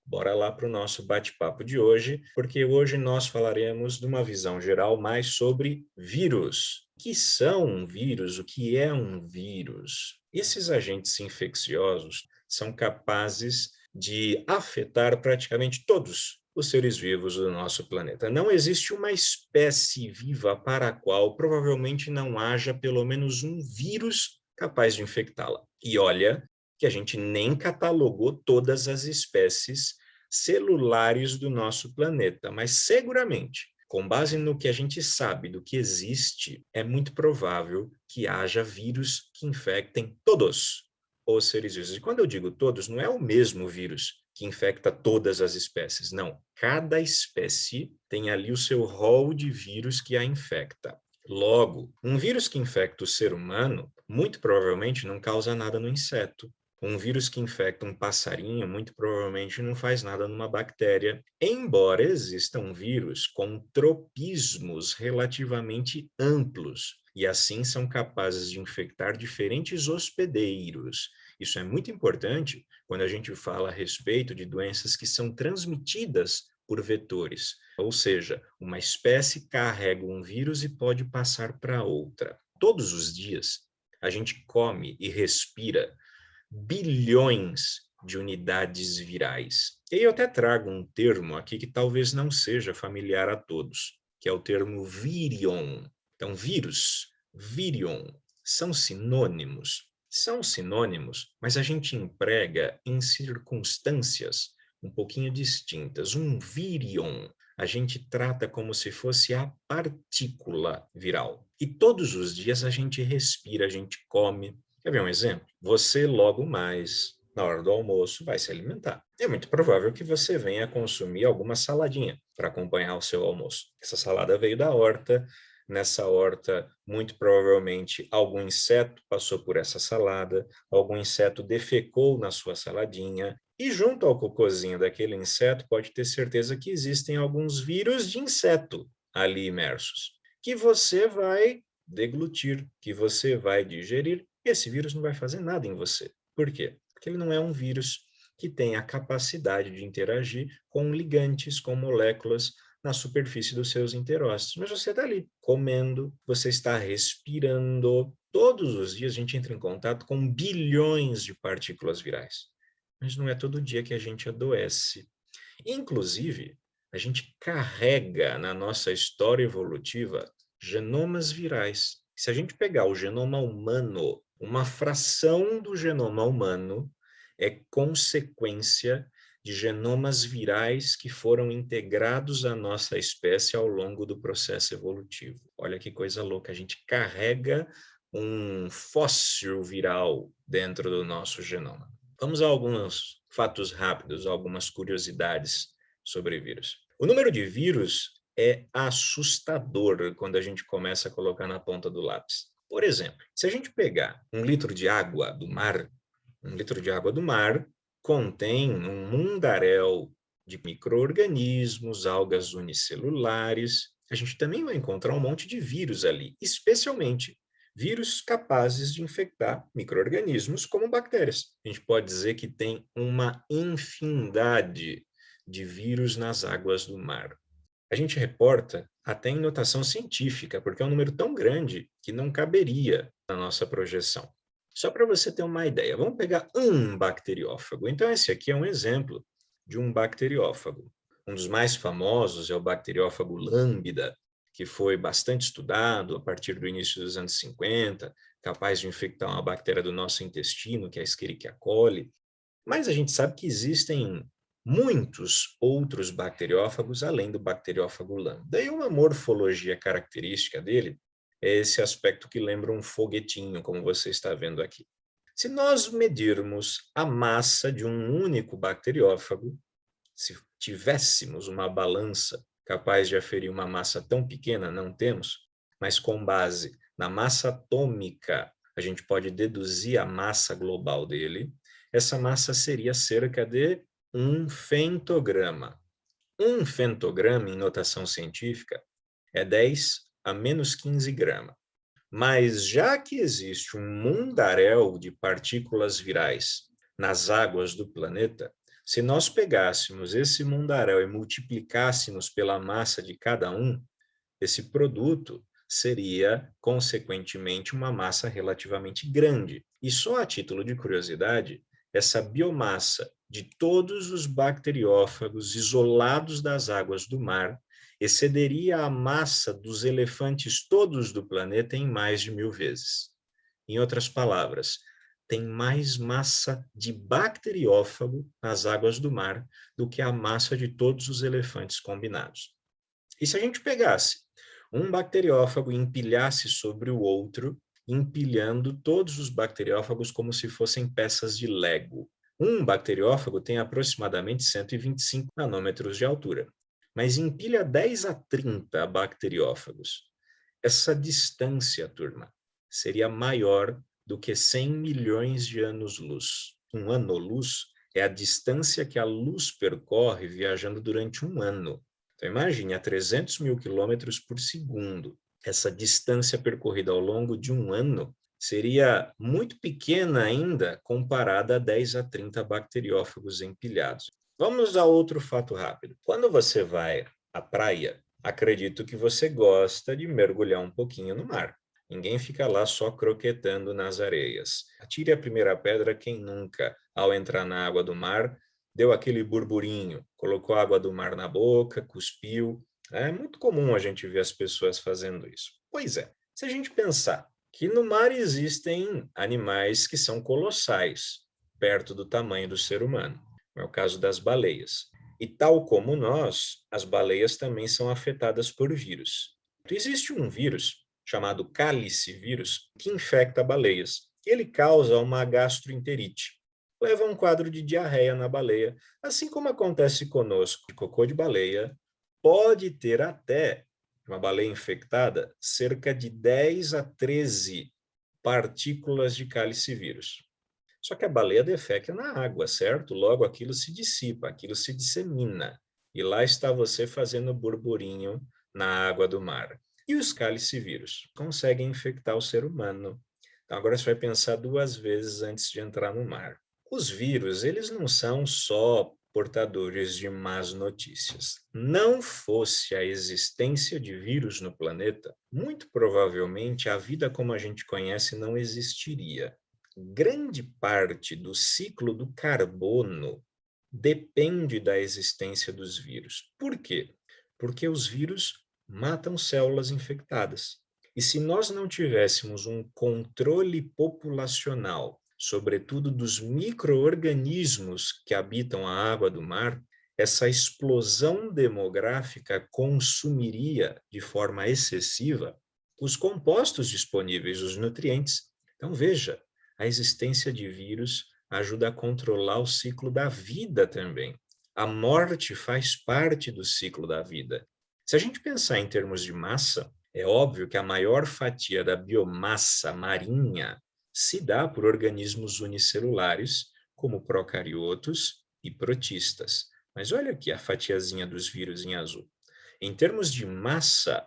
bora lá para o nosso bate-papo de hoje, porque hoje nós falaremos de uma visão geral mais sobre vírus. O que são um vírus? O que é um vírus? Esses agentes infecciosos são capazes de afetar praticamente todos os seres vivos do nosso planeta. Não existe uma espécie viva para a qual provavelmente não haja pelo menos um vírus capaz de infectá-la. E olha que a gente nem catalogou todas as espécies celulares do nosso planeta, mas seguramente, com base no que a gente sabe do que existe, é muito provável que haja vírus que infectem todos os seres vivos. E quando eu digo todos, não é o mesmo vírus que infecta todas as espécies, não. Cada espécie tem ali o seu rol de vírus que a infecta. Logo, um vírus que infecta o ser humano, muito provavelmente não causa nada no inseto. Um vírus que infecta um passarinho, muito provavelmente não faz nada numa bactéria, embora existam vírus com tropismos relativamente amplos, e assim são capazes de infectar diferentes hospedeiros. Isso é muito importante quando a gente fala a respeito de doenças que são transmitidas por vetores, ou seja, uma espécie carrega um vírus e pode passar para outra. Todos os dias, a gente come e respira bilhões de unidades virais. E eu até trago um termo aqui que talvez não seja familiar a todos, que é o termo virion. Então, vírus, virion, são sinônimos. São sinônimos, mas a gente emprega em circunstâncias um pouquinho distintas. Um virion a gente trata como se fosse a partícula viral. E todos os dias a gente respira, a gente come. Quer ver um exemplo? Você logo mais, na hora do almoço, vai se alimentar. É muito provável que você venha consumir alguma saladinha para acompanhar o seu almoço. Essa salada veio da horta. Nessa horta, muito provavelmente, algum inseto passou por essa salada, algum inseto defecou na sua saladinha, e junto ao cocôzinho daquele inseto, pode ter certeza que existem alguns vírus de inseto ali imersos, que você vai deglutir, que você vai digerir. Esse vírus não vai fazer nada em você. Por quê? Porque ele não é um vírus que tem a capacidade de interagir com ligantes, com moléculas na superfície dos seus enterócitos. Mas você está ali, comendo, você está respirando. Todos os dias a gente entra em contato com bilhões de partículas virais. Mas não é todo dia que a gente adoece. Inclusive, a gente carrega na nossa história evolutiva genomas virais. Se a gente pegar o genoma humano, uma fração do genoma humano é consequência de genomas virais que foram integrados à nossa espécie ao longo do processo evolutivo. Olha que coisa louca, a gente carrega um fóssil viral dentro do nosso genoma. Vamos a alguns fatos rápidos, algumas curiosidades sobre vírus. O número de vírus é assustador quando a gente começa a colocar na ponta do lápis. Por exemplo, se a gente pegar um litro de água do mar, um litro de água do mar contém um mundaréu de micro-organismos, algas unicelulares. A gente também vai encontrar um monte de vírus ali, especialmente vírus capazes de infectar micro-organismos como bactérias. A gente pode dizer que tem uma infinidade de vírus nas águas do mar. A gente reporta até em notação científica, porque é um número tão grande que não caberia na nossa projeção. Só para você ter uma ideia, vamos pegar um bacteriófago. Então, esse aqui é um exemplo de um bacteriófago. Um dos mais famosos é o bacteriófago lambda, que foi bastante estudado a partir do início dos anos 50, capaz de infectar uma bactéria do nosso intestino, que é a Escherichia coli. Mas a gente sabe que existem muitos outros bacteriófagos além do bacteriófago lambda. E uma morfologia característica dele é esse aspecto que lembra um foguetinho, como você está vendo aqui. Se nós medirmos a massa de um único bacteriófago, se tivéssemos uma balança capaz de aferir uma massa tão pequena, não temos, mas com base na massa atômica, a gente pode deduzir a massa global dele. Essa massa seria cerca de um femtograma. Um femtograma, em notação científica, é 10 a menos 15 gramas. Mas já que existe um mundaréu de partículas virais nas águas do planeta, Se nós pegássemos esse mundaréu e multiplicássemos pela massa de cada um, esse produto seria, consequentemente, uma massa relativamente grande. E só a título de curiosidade, essa biomassa de todos os bacteriófagos isolados das águas do mar excederia a massa dos elefantes todos do planeta em mais de 1000 vezes. Em outras palavras, tem mais massa de bacteriófago nas águas do mar do que a massa de todos os elefantes combinados. E se a gente pegasse um bacteriófago e empilhasse sobre o outro, empilhando todos os bacteriófagos como se fossem peças de Lego? Um bacteriófago tem aproximadamente 125 nanômetros de altura, mas empilha 10 a 30 bacteriófagos. Essa distância, turma, seria maior do que 100 milhões de anos-luz. Um ano-luz é a distância que a luz percorre viajando durante um ano. Então, imagine, a 300 mil quilômetros por segundo. Essa distância percorrida ao longo de um ano seria muito pequena ainda comparada a 10 a 30 bacteriófagos empilhados. Vamos a outro fato rápido. Quando você vai à praia, acredito que você gosta de mergulhar um pouquinho no mar. Ninguém fica lá só croquetando nas areias. Atire a primeira pedra quem nunca, ao entrar na água do mar, deu aquele burburinho, colocou a água do mar na boca, cuspiu. É muito comum a gente ver as pessoas fazendo isso. Pois é, se a gente pensar que no mar existem animais que são colossais, perto do tamanho do ser humano, é o caso das baleias. E tal como nós, as baleias também são afetadas por vírus. Existe um vírus chamado calicivírus que infecta baleias. Ele causa uma gastroenterite. Leva a um quadro de diarreia na baleia, assim como acontece conosco. Cocô de baleia pode ter até, uma baleia infectada, cerca de 10 a 13 partículas de calicivírus. Só que a baleia defeca na água, certo? Logo aquilo se dissipa, aquilo se dissemina. E lá está você fazendo burburinho na água do mar. E os calicivírus conseguem infectar o ser humano. Então agora você vai pensar 2 vezes antes de entrar no mar. Os vírus, eles não são só portadores de más notícias. Não fosse a existência de vírus no planeta, muito provavelmente a vida como a gente conhece não existiria. Grande parte do ciclo do carbono depende da existência dos vírus. Por quê? Porque os vírus matam células infectadas. E se nós não tivéssemos um controle populacional, sobretudo dos micro-organismos que habitam a água do mar, essa explosão demográfica consumiria de forma excessiva os compostos disponíveis, os nutrientes. Então, veja, a existência de vírus ajuda a controlar o ciclo da vida também. A morte faz parte do ciclo da vida. Se a gente pensar em termos de massa, é óbvio que a maior fatia da biomassa marinha se dá por organismos unicelulares, como procariotos e protistas. Mas olha aqui a fatiazinha dos vírus em azul. Em termos de massa,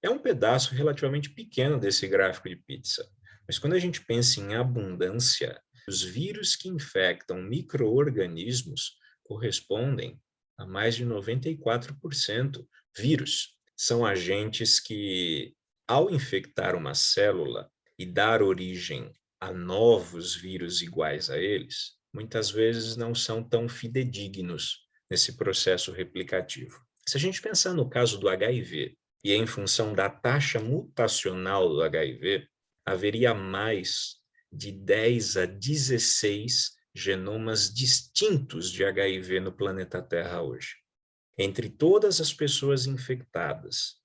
é um pedaço relativamente pequeno desse gráfico de pizza. Mas quando a gente pensa em abundância, os vírus que infectam micro-organismos correspondem a mais de 94%. Vírus são agentes que, ao infectar uma célula e dar origem a novos vírus iguais a eles, muitas vezes não são tão fidedignos nesse processo replicativo. Se a gente pensar no caso do HIV, e em função da taxa mutacional do HIV, haveria mais de 10 a 16 genomas distintos de HIV no planeta Terra hoje. Entre todas as pessoas infectadas,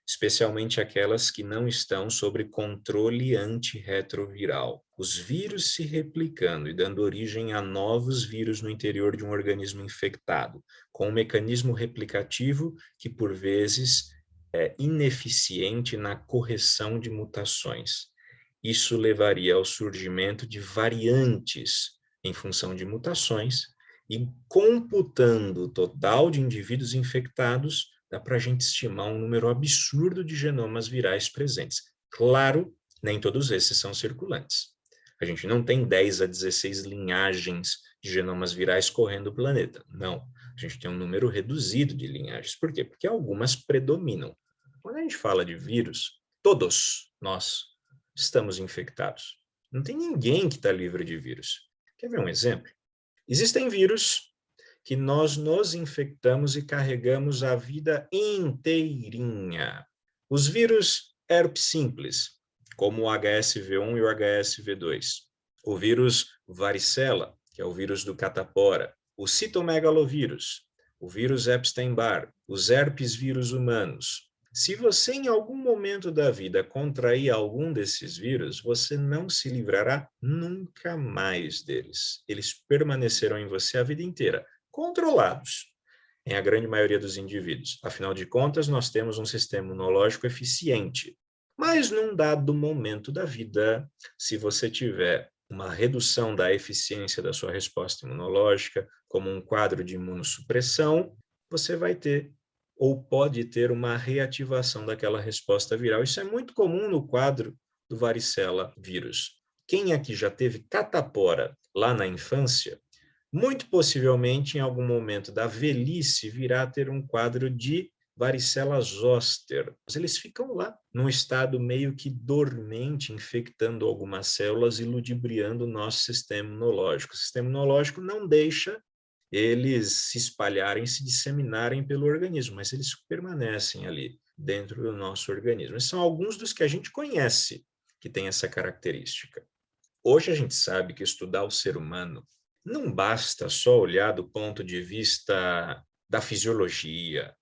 especialmente aquelas que não estão sob controle antirretroviral, os vírus se replicando e dando origem a novos vírus no interior de um organismo infectado, com um mecanismo replicativo que, por vezes, é ineficiente na correção de mutações. Isso levaria ao surgimento de variantes em função de mutações, e computando o total de indivíduos infectados, dá para a gente estimar um número absurdo de genomas virais presentes. Claro, nem todos esses são circulantes. A gente não tem 10 a 16 linhagens de genomas virais correndo o planeta. Não, a gente tem um número reduzido de linhagens. Por quê? Porque algumas predominam. Quando a gente fala de vírus, todos nós estamos infectados. Não tem ninguém que está livre de vírus. Quer ver um exemplo? Existem vírus que nós nos infectamos e carregamos a vida inteirinha. Os vírus herpes simples, como o HSV1 e o HSV2. O vírus varicela, que é o vírus do catapora. O citomegalovírus, o vírus Epstein-Barr, os herpes vírus humanos. Se você em algum momento da vida contrair algum desses vírus, você não se livrará nunca mais deles. Eles permanecerão em você a vida inteira, controlados, em a grande maioria dos indivíduos. Afinal de contas, nós temos um sistema imunológico eficiente. Mas num dado momento da vida, se você tiver uma redução da eficiência da sua resposta imunológica, como um quadro de imunossupressão, você vai ter ou pode ter uma reativação daquela resposta viral. Isso é muito comum no quadro do varicela vírus. Quem aqui já teve catapora lá na infância, muito possivelmente em algum momento da velhice virá a ter um quadro de varicela zoster. Eles ficam lá, num estado meio que dormente, infectando algumas células e ludibriando o nosso sistema imunológico. O sistema imunológico não deixa eles se espalharem, se disseminarem pelo organismo, mas eles permanecem ali dentro do nosso organismo. Esses são alguns dos que a gente conhece que tem essa característica. Hoje a gente sabe que estudar o ser humano não basta só olhar do ponto de vista da fisiologia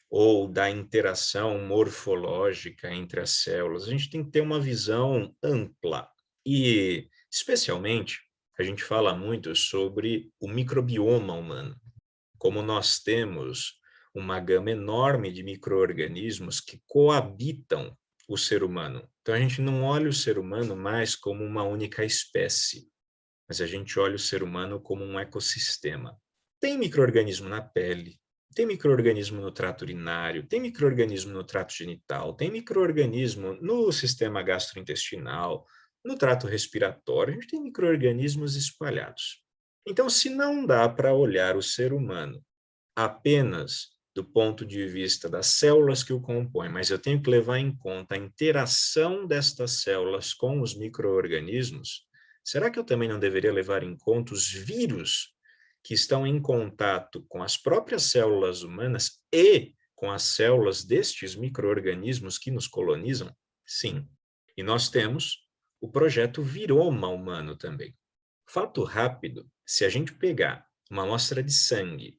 ou da interação morfológica entre as células. A gente tem que ter uma visão ampla e, especialmente, a gente fala muito sobre o microbioma humano, como nós temos uma gama enorme de micro-organismos que coabitam o ser humano. Então, a gente não olha o ser humano mais como uma única espécie, mas a gente olha o ser humano como um ecossistema. Tem micro-organismo na pele, tem micro-organismo no trato urinário, tem micro-organismo no trato genital, tem micro-organismo no sistema gastrointestinal, no trato respiratório, a gente tem micro-organismos espalhados. Então, se não dá para olhar o ser humano apenas do ponto de vista das células que o compõem, mas eu tenho que levar em conta a interação destas células com os micro-organismos, será que eu também não deveria levar em conta os vírus que estão em contato com as próprias células humanas e com as células destes micro-organismos que nos colonizam? Sim. E nós temos o projeto Viroma Humano também. Fato rápido, se a gente pegar uma amostra de sangue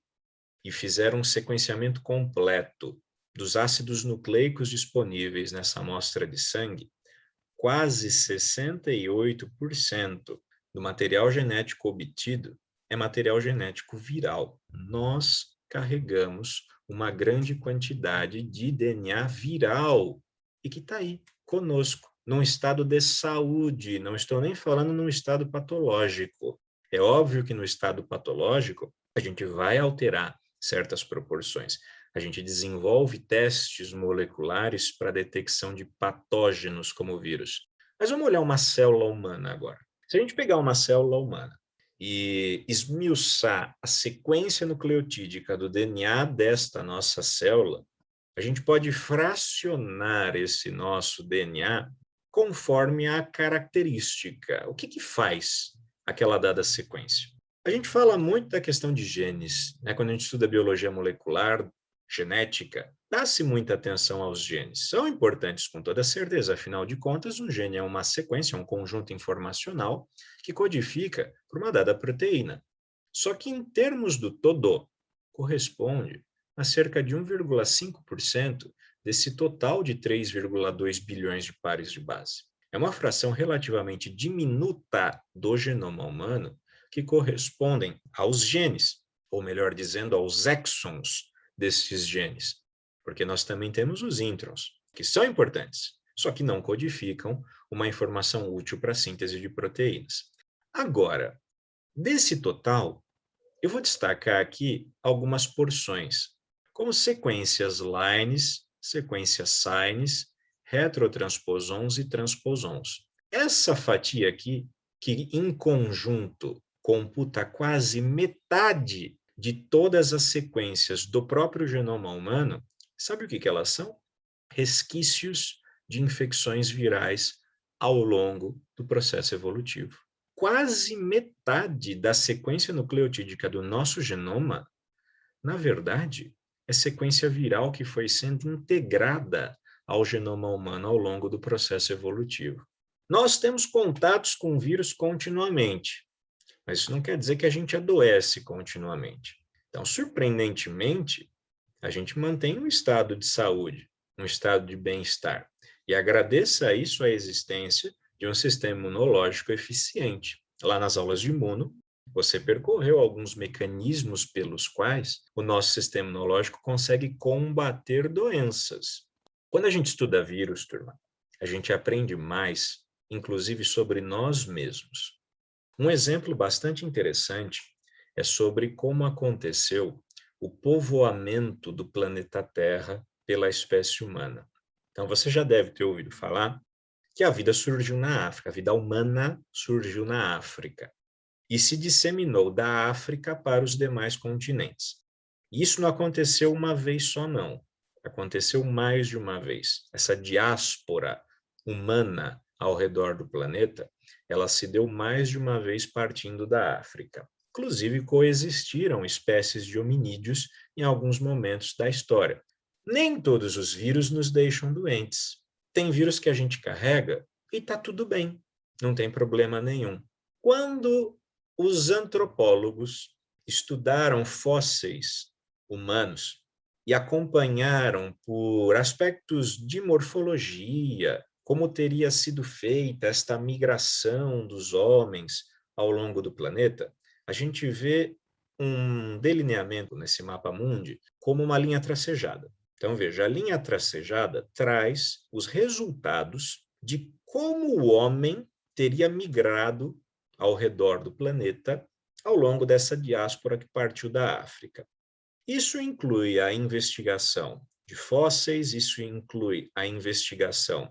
e fizer um sequenciamento completo dos ácidos nucleicos disponíveis nessa amostra de sangue, quase 68% do material genético obtido é material genético viral. Nós carregamos uma grande quantidade de DNA viral e que está aí conosco, num estado de saúde. Não estou nem falando num estado patológico. É óbvio que no estado patológico a gente vai alterar certas proporções. A gente desenvolve testes moleculares para detecção de patógenos como o vírus. Mas vamos olhar uma célula humana agora. Se a gente pegar uma célula humana e esmiuçar a sequência nucleotídica do DNA desta nossa célula, a gente pode fracionar esse nosso DNA conforme a característica. O que faz aquela dada sequência? A gente fala muito da questão de genes, né? Quando a gente estuda biologia molecular, genética, dá-se muita atenção aos genes. São importantes com toda certeza, afinal de contas, um gene é uma sequência, um conjunto informacional que codifica por uma dada proteína. Só que em termos do todo, corresponde a cerca de 1,5% desse total de 3,2 bilhões de pares de base. É uma fração relativamente diminuta do genoma humano que correspondem aos genes, ou melhor dizendo, aos exons desses genes, porque nós também temos os introns, que são importantes, só que não codificam uma informação útil para a síntese de proteínas. Agora, desse total, eu vou destacar aqui algumas porções, como sequências lines, sequências sines, retrotransposons e transposons. Essa fatia aqui, que em conjunto computa quase metade de todas as sequências do próprio genoma humano, sabe o que elas são? Resquícios de infecções virais ao longo do processo evolutivo. Quase metade da sequência nucleotídica do nosso genoma, na verdade, é sequência viral que foi sendo integrada ao genoma humano ao longo do processo evolutivo. Nós temos contatos com o vírus continuamente, mas isso não quer dizer que a gente adoece continuamente. Então, surpreendentemente, a gente mantém um estado de saúde, um estado de bem-estar. E agradeça a isso a existência de um sistema imunológico eficiente. Lá nas aulas de imuno, você percorreu alguns mecanismos pelos quais o nosso sistema imunológico consegue combater doenças. Quando a gente estuda vírus, turma, a gente aprende mais, inclusive sobre nós mesmos. Um exemplo bastante interessante é sobre como aconteceu o povoamento do planeta Terra pela espécie humana. Então, você já deve ter ouvido falar que a vida surgiu na África, a vida humana surgiu na África e se disseminou da África para os demais continentes. Isso não aconteceu uma vez só, não. Aconteceu mais de uma vez. Essa diáspora humana ao redor do planeta, ela se deu mais de uma vez partindo da África. Inclusive, coexistiram espécies de hominídeos em alguns momentos da história. Nem todos os vírus nos deixam doentes. Tem vírus que a gente carrega e está tudo bem, não tem problema nenhum. Quando os antropólogos estudaram fósseis humanos e acompanharam por aspectos de morfologia, como teria sido feita esta migração dos homens ao longo do planeta, a gente vê um delineamento nesse mapa mundi como uma linha tracejada. Então, veja, a linha tracejada traz os resultados de como o homem teria migrado ao redor do planeta ao longo dessa diáspora que partiu da África. Isso inclui a investigação de fósseis, isso inclui a investigação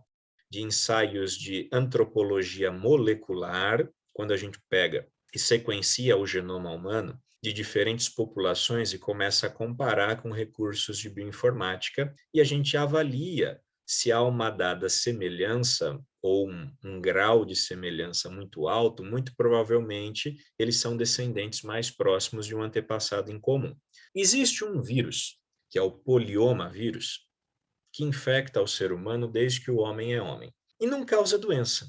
de ensaios de antropologia molecular, quando a gente pega e sequencia o genoma humano de diferentes populações e começa a comparar com recursos de bioinformática, e a gente avalia se há uma dada semelhança ou um grau de semelhança muito alto, muito provavelmente eles são descendentes mais próximos de um antepassado em comum. Existe um vírus, que é o polioma vírus, que infecta o ser humano desde que o homem é homem, e não causa doença.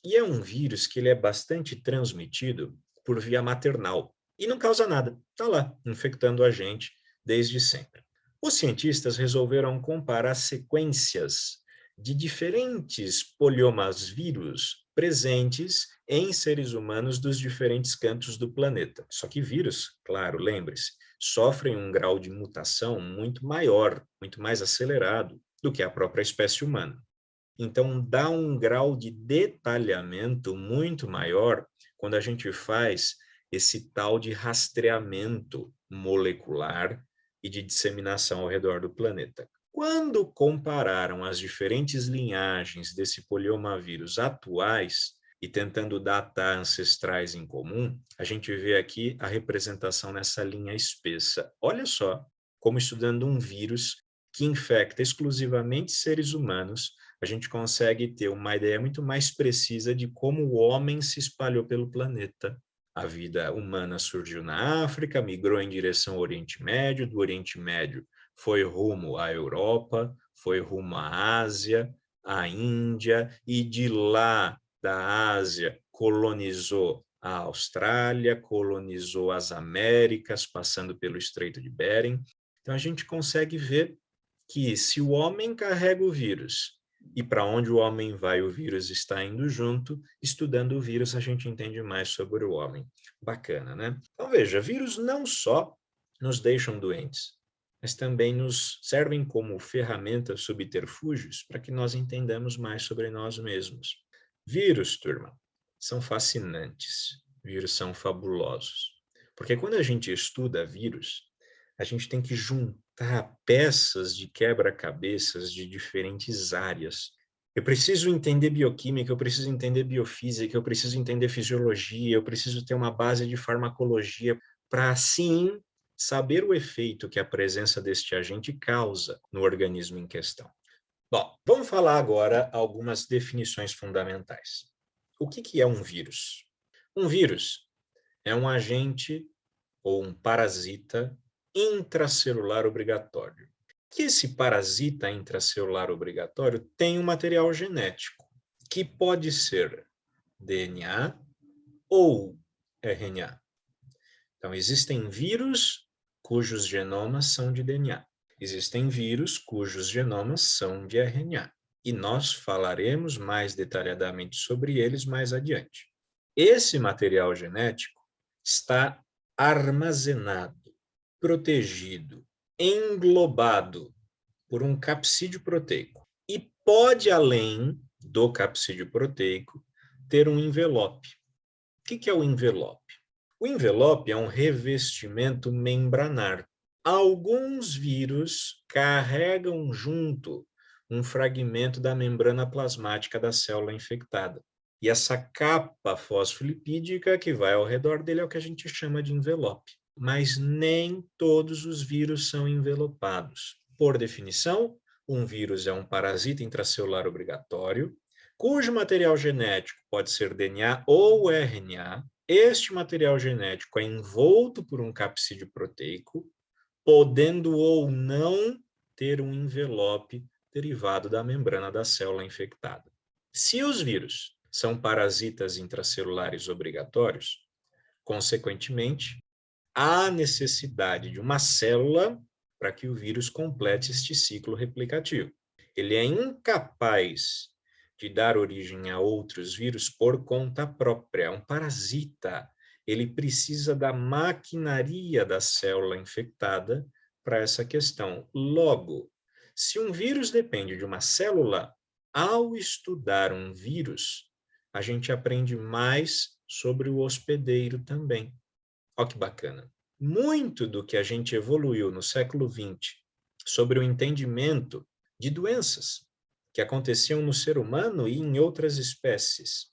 E é um vírus que ele é bastante transmitido por via maternal, e não causa nada, está lá, infectando a gente desde sempre. Os cientistas resolveram comparar sequências de diferentes poliomas vírus presentes em seres humanos dos diferentes cantos do planeta. Só que vírus, claro, lembre-se, sofrem um grau de mutação muito maior, muito mais acelerado do que a própria espécie humana. Então, dá um grau de detalhamento muito maior quando a gente faz esse tal de rastreamento molecular e de disseminação ao redor do planeta. Quando compararam as diferentes linhagens desse poliomavírus atuais e tentando datar ancestrais em comum, a gente vê aqui a representação nessa linha espessa. Olha só, como estudando um vírus que infecta exclusivamente seres humanos, a gente consegue ter uma ideia muito mais precisa de como o homem se espalhou pelo planeta. A vida humana surgiu na África, migrou em direção ao Oriente Médio, do Oriente Médio foi rumo à Europa, foi rumo à Ásia, à Índia, e de lá da Ásia colonizou a Austrália, colonizou as Américas, passando pelo Estreito de Bering. Então a gente consegue ver que se o homem carrega o vírus e para onde o homem vai, o vírus está indo junto, estudando o vírus a gente entende mais sobre o homem. Bacana, né? Então veja, vírus não só nos deixam doentes, mas também nos servem como ferramentas, subterfúgios, para que nós entendamos mais sobre nós mesmos. Vírus, turma, são fascinantes. Vírus são fabulosos. Porque quando a gente estuda vírus, a gente tem que juntar peças de quebra-cabeças de diferentes áreas Eu preciso entender bioquímica, eu preciso entender biofísica, eu preciso entender fisiologia, eu preciso ter uma base de farmacologia para, assim, saber o efeito que a presença deste agente causa no organismo em questão. Bom, vamos falar agora algumas definições fundamentais. O que é um vírus? Um vírus é um agente ou um parasita intracelular obrigatório. Que esse parasita intracelular obrigatório tem um material genético, que pode ser DNA ou RNA. Então, existem vírus cujos genomas são de DNA. Existem vírus cujos genomas são de RNA. E nós falaremos mais detalhadamente sobre eles mais adiante. Esse material genético está armazenado, protegido, englobado por um capsídeo proteico. E pode, além do capsídeo proteico, ter um envelope. O que é o envelope? O envelope é um revestimento membranar. Alguns vírus carregam junto um fragmento da membrana plasmática da célula infectada. E essa capa fosfolipídica que vai ao redor dele é o que a gente chama de envelope. Mas nem todos os vírus são envelopados. Por definição, um vírus é um parasita intracelular obrigatório, cujo material genético pode ser DNA ou RNA. Este material genético é envolto por um capsídeo proteico, podendo ou não ter um envelope derivado da membrana da célula infectada. Se os vírus são parasitas intracelulares obrigatórios, consequentemente, há necessidade de uma célula para que o vírus complete este ciclo replicativo. Ele é incapaz de dar origem a outros vírus por conta própria, é um parasita. Ele precisa da maquinaria da célula infectada para essa questão. Logo, se um vírus depende de uma célula, ao estudar um vírus, a gente aprende mais sobre o hospedeiro também. Olha que bacana. Muito do que a gente evoluiu no século XX sobre o entendimento de doenças que aconteciam no ser humano e em outras espécies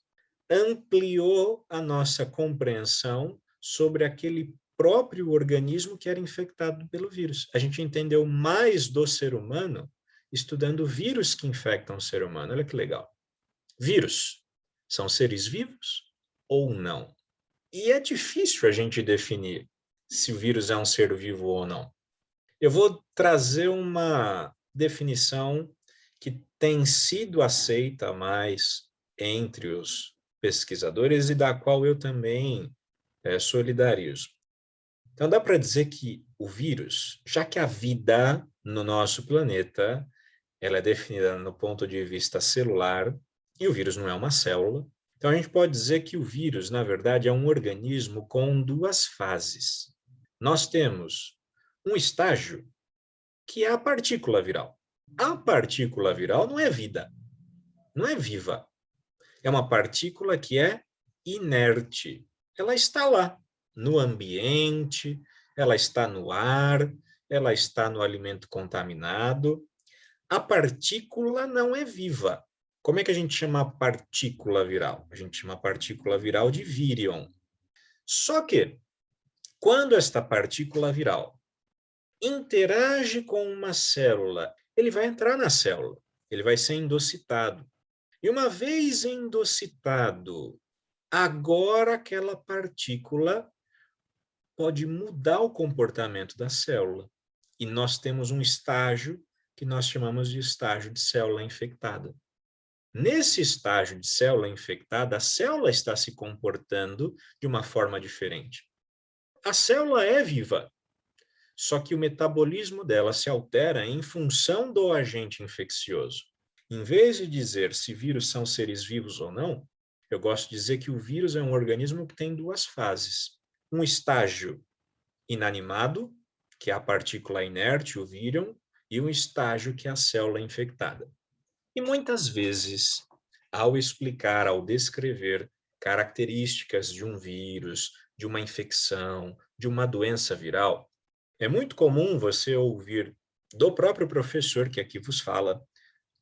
ampliou a nossa compreensão sobre aquele próprio organismo que era infectado pelo vírus. A gente entendeu mais do ser humano estudando vírus que infectam o ser humano. Olha que legal. Vírus são seres vivos ou não? E é difícil a gente definir se o vírus é um ser vivo ou não. Eu vou trazer uma definição que tem sido aceita mais entre os pesquisadores e da qual eu também solidarizo. Então, dá para dizer que o vírus, já que a vida no nosso planeta ela é definida no ponto de vista celular, e o vírus não é uma célula, então a gente pode dizer que o vírus, na verdade, é um organismo com duas fases. Nós temos um estágio que é a partícula viral. A partícula viral não é vida, não é viva. É uma partícula que é inerte. Ela está lá, no ambiente, ela está no ar, ela está no alimento contaminado. A partícula não é viva. Como é que a gente chama a partícula viral? A gente chama a partícula viral de vírion. Só que, quando esta partícula viral interage com uma célula, ele vai entrar na célula, ele vai ser endocitado. E uma vez endocitado, agora aquela partícula pode mudar o comportamento da célula. E nós temos um estágio que nós chamamos de estágio de célula infectada. Nesse estágio de célula infectada, a célula está se comportando de uma forma diferente. A célula é viva, só que o metabolismo dela se altera em função do agente infeccioso. Em vez de dizer se vírus são seres vivos ou não, eu gosto de dizer que o vírus é um organismo que tem duas fases. Um estágio inanimado, que é a partícula inerte, o vírion, e um estágio que é a célula infectada. E muitas vezes, ao explicar, ao descrever características de um vírus, de uma infecção, de uma doença viral, é muito comum você ouvir do próprio professor que aqui vos fala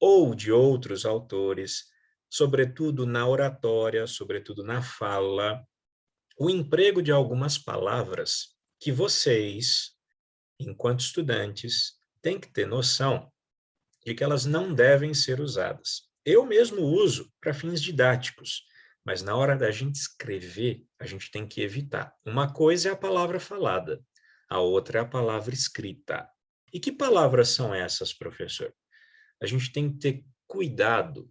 ou de outros autores, sobretudo na oratória, sobretudo na fala, o emprego de algumas palavras que vocês, enquanto estudantes, têm que ter noção de que elas não devem ser usadas. Eu mesmo uso para fins didáticos, mas na hora da gente escrever, a gente tem que evitar. Uma coisa é a palavra falada, a outra é a palavra escrita. E que palavras são essas, professor? A gente tem que ter cuidado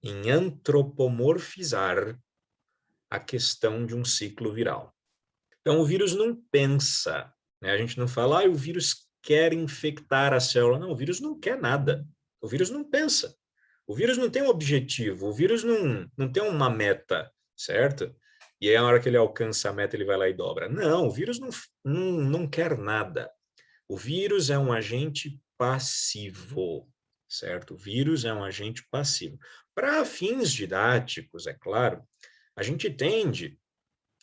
em antropomorfizar a questão de um ciclo viral. Então, o vírus não pensa, né? A gente não fala, o vírus quer infectar a célula. Não, o vírus não quer nada. O vírus não pensa. O vírus não tem um objetivo, o vírus não tem uma meta, certo? E aí, a hora que ele alcança a meta, ele vai lá e dobra. Não, o vírus não quer nada. O vírus é um agente passivo, certo? O vírus é um agente passivo. Para fins didáticos, é claro, a gente tende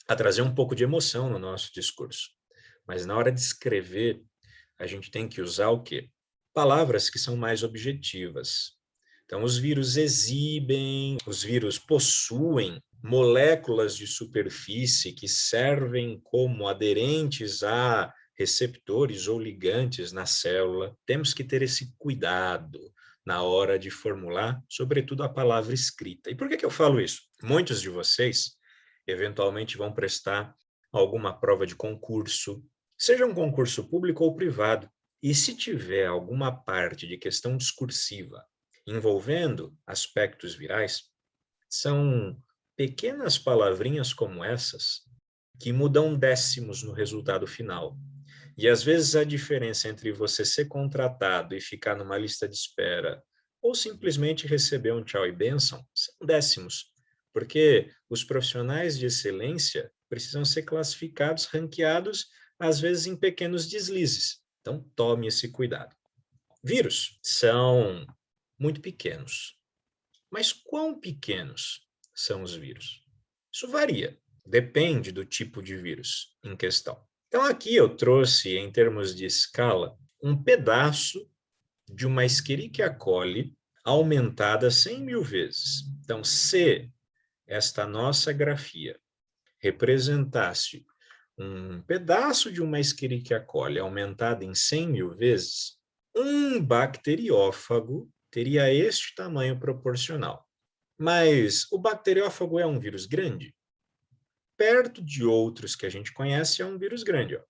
a trazer um pouco de emoção no nosso discurso. Mas na hora de escrever, a gente tem que usar o quê? Palavras que são mais objetivas. Então, os vírus exibem, os vírus possuem moléculas de superfície que servem como aderentes a receptores ou ligantes na célula. Temos que ter esse cuidado na hora de formular, sobretudo a palavra escrita. E por que eu falo isso? Muitos de vocês eventualmente vão prestar alguma prova de concurso, seja um concurso público ou privado. E se tiver alguma parte de questão discursiva envolvendo aspectos virais, são pequenas palavrinhas como essas que mudam décimos no resultado final. E às vezes a diferença entre você ser contratado e ficar numa lista de espera ou simplesmente receber um tchau e bênção são décimos, porque os profissionais de excelência precisam ser classificados, ranqueados, às vezes em pequenos deslizes. Então, tome esse cuidado. Vírus são muito pequenos. Mas quão pequenos são os vírus? Isso varia, depende do tipo de vírus em questão. Então, aqui eu trouxe, em termos de escala, um pedaço de uma Escherichia coli aumentada 100.000 vezes. Então, se esta nossa grafia representasse um pedaço de uma Escherichia coli aumentada em 100.000 vezes, um bacteriófago teria este tamanho proporcional. Mas o bacteriófago é um vírus grande? Perto de outros que a gente conhece, é um vírus grande. Ó.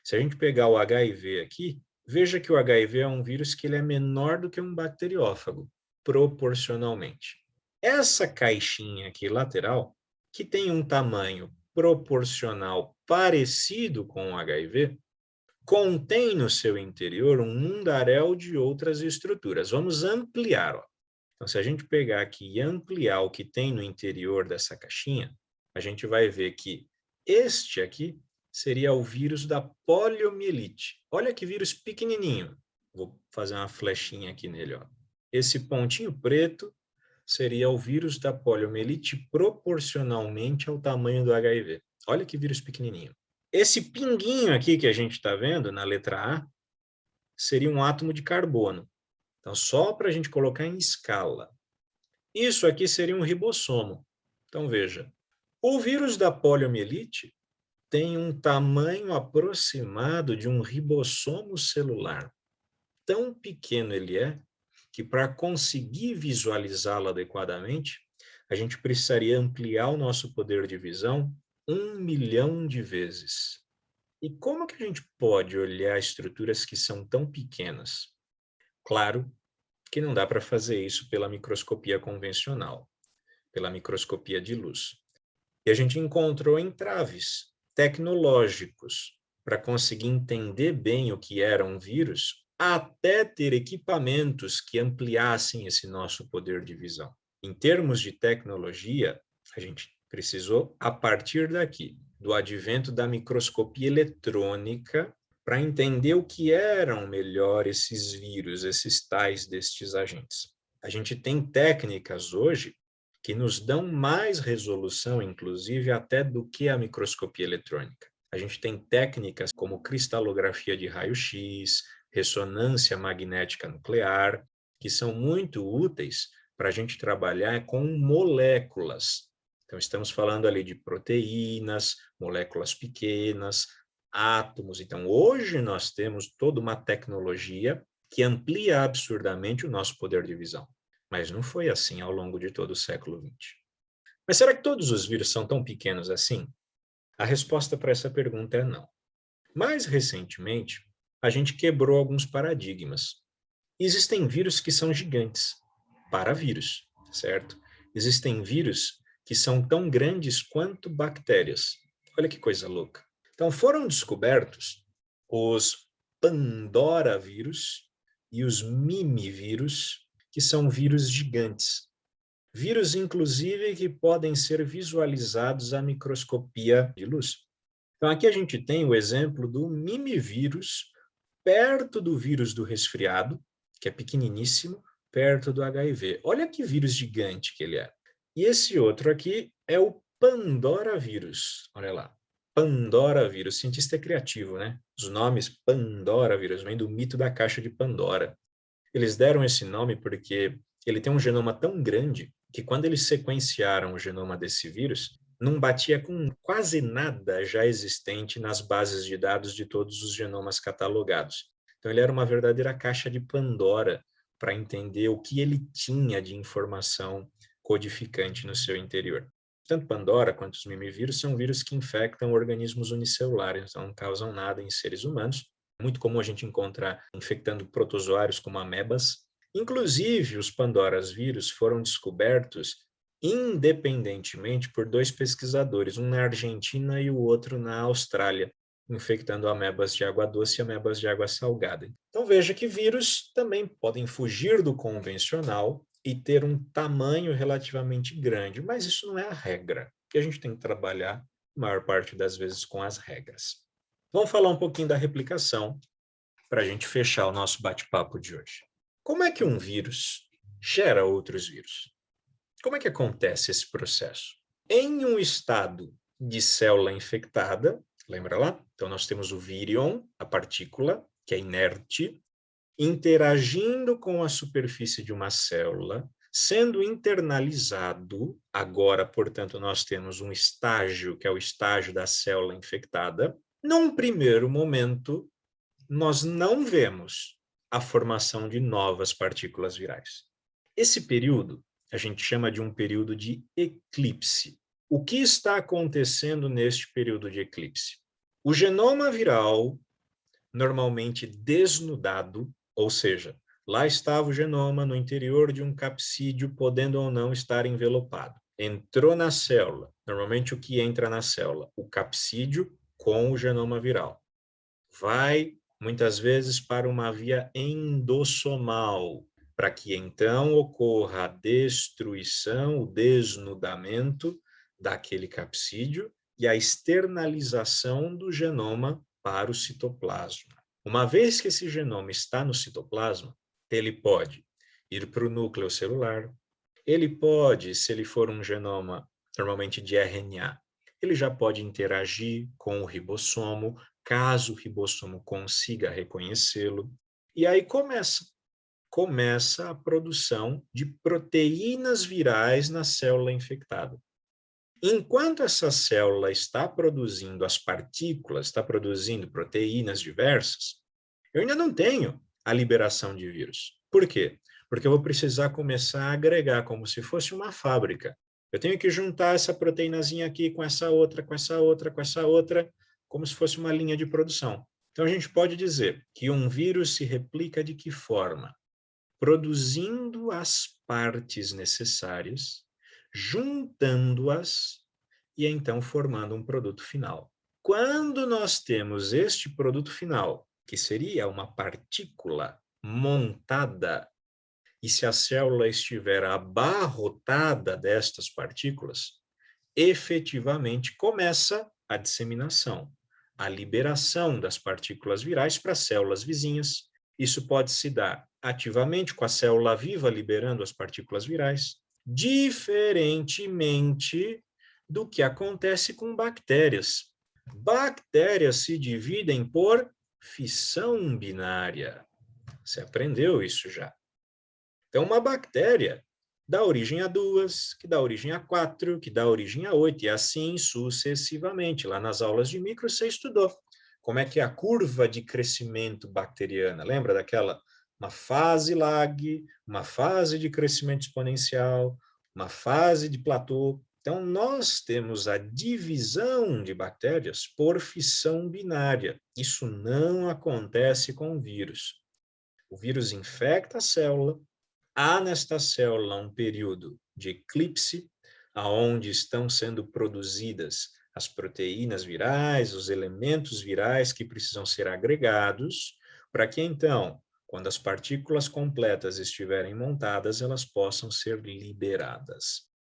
Se a gente pegar o HIV aqui, veja que o HIV é um vírus que ele é menor do que um bacteriófago, proporcionalmente. Essa caixinha aqui lateral, que tem um tamanho proporcional parecido com o HIV, contém no seu interior um mundaréu de outras estruturas. Vamos ampliar. Ó. Então, se a gente pegar aqui e ampliar o que tem no interior dessa caixinha, a gente vai ver que este aqui seria o vírus da poliomielite. Olha que vírus pequenininho. Vou fazer uma flechinha aqui nele. Ó. Esse pontinho preto seria o vírus da poliomielite proporcionalmente ao tamanho do HIV. Olha que vírus pequenininho. Esse pinguinho aqui que a gente está vendo na letra A seria um átomo de carbono. Então, só para a gente colocar em escala. Isso aqui seria um ribossomo. Então, veja, o vírus da poliomielite tem um tamanho aproximado de um ribossomo celular. Tão pequeno ele é que, para conseguir visualizá-lo adequadamente, a gente precisaria ampliar o nosso poder de visão 1.000.000 de vezes. E como que a gente pode olhar estruturas que são tão pequenas? Claro que não dá para fazer isso pela microscopia convencional, pela microscopia de luz. E a gente encontrou entraves tecnológicos para conseguir entender bem o que era um vírus, até ter equipamentos que ampliassem esse nosso poder de visão. Em termos de tecnologia, a gente precisou, a partir daqui, do advento da microscopia eletrônica, para entender o que eram melhor esses vírus, esses tais destes agentes. A gente tem técnicas hoje que nos dão mais resolução, inclusive, até do que a microscopia eletrônica. A gente tem técnicas como cristalografia de raio-x, ressonância magnética nuclear, que são muito úteis para a gente trabalhar com moléculas. Então, estamos falando ali de proteínas, moléculas pequenas, átomos. Então, hoje nós temos toda uma tecnologia que amplia absurdamente o nosso poder de visão. Mas não foi assim ao longo de todo o século XX. Mas será que todos os vírus são tão pequenos assim? A resposta para essa pergunta é não. Mais recentemente, a gente quebrou alguns paradigmas. Existem vírus que são gigantes, paravírus, certo? Existem vírus que são tão grandes quanto bactérias. Olha que coisa louca. Então, foram descobertos os Pandora vírus e os mimivírus, que são vírus gigantes. Vírus, inclusive, que podem ser visualizados à microscopia de luz. Então, aqui a gente tem o exemplo do mimivírus perto do vírus do resfriado, que é pequeniníssimo, perto do HIV. Olha que vírus gigante que ele é. E esse outro aqui é o Pandora vírus. Olha lá. Pandora vírus. O cientista é criativo, né? Os nomes Pandora vírus vêm do mito da caixa de Pandora. Eles deram esse nome porque ele tem um genoma tão grande que quando eles sequenciaram o genoma desse vírus, não batia com quase nada já existente nas bases de dados de todos os genomas catalogados. Então, ele era uma verdadeira caixa de Pandora para entender o que ele tinha de informação codificante no seu interior. Tanto Pandora quanto os mimivírus são vírus que infectam organismos unicelulares, então não causam nada em seres humanos. É muito comum a gente encontrar infectando protozoários como amebas. Inclusive, os Pandoras vírus foram descobertos independentemente por dois pesquisadores, um na Argentina e o outro na Austrália, infectando amebas de água doce e amebas de água salgada. Então veja que vírus também podem fugir do convencional e ter um tamanho relativamente grande, mas isso não é a regra, e a gente tem que trabalhar a maior parte das vezes com as regras. Vamos falar um pouquinho da replicação para a gente fechar o nosso bate-papo de hoje. Como é que um vírus gera outros vírus? Como é que acontece esse processo? Em um estado de célula infectada, lembra lá? Então, nós temos o vírion, a partícula, que é inerte, interagindo com a superfície de uma célula, sendo internalizado. Agora, portanto, nós temos um estágio, que é o estágio da célula infectada. Num primeiro momento, nós não vemos a formação de novas partículas virais. Esse período a gente chama de um período de eclipse. O que está acontecendo neste período de eclipse? O genoma viral, normalmente desnudado, ou seja, lá estava o genoma no interior de um capsídeo, podendo ou não estar envelopado. Entrou na célula, normalmente o que entra na célula? O capsídeo com o genoma viral. Vai, muitas vezes, para uma via endossomal, para que então ocorra a destruição, o desnudamento daquele capsídeo e a externalização do genoma para o citoplasma. Uma vez que esse genoma está no citoplasma, ele pode ir para o núcleo celular, ele pode, se ele for um genoma normalmente de RNA, ele já pode interagir com o ribossomo, caso o ribossomo consiga reconhecê-lo, e aí começa a produção de proteínas virais na célula infectada. Enquanto essa célula está produzindo as partículas, está produzindo proteínas diversas, eu ainda não tenho a liberação de vírus. Por quê? Porque eu vou precisar começar a agregar como se fosse uma fábrica. Eu tenho que juntar essa proteínazinha aqui com essa outra, com essa outra, com essa outra, como se fosse uma linha de produção. Então, a gente pode dizer que um vírus se replica de que forma? Produzindo as partes necessárias, juntando-as e então formando um produto final. Quando nós temos este produto final, que seria uma partícula montada, e se a célula estiver abarrotada destas partículas, efetivamente começa a disseminação, a liberação das partículas virais para células vizinhas. Isso pode se dar ativamente com a célula viva liberando as partículas virais, diferentemente do que acontece com bactérias. Bactérias se dividem por fissão binária. Você aprendeu isso já. Então, uma bactéria dá origem a 2, que dá origem a 4, que dá origem a 8, e assim sucessivamente. Lá nas aulas de micro você estudou como é que é a curva de crescimento bacteriana. Lembra daquela? Uma fase lag, uma fase de crescimento exponencial, uma fase de platô. Então, nós temos a divisão de bactérias por fissão binária. Isso não acontece com o vírus. O vírus infecta a célula, há nesta célula um período de eclipse, aonde estão sendo produzidas as proteínas virais, os elementos virais que precisam ser agregados, para que então, quando as partículas completas estiverem montadas, elas possam ser liberadas.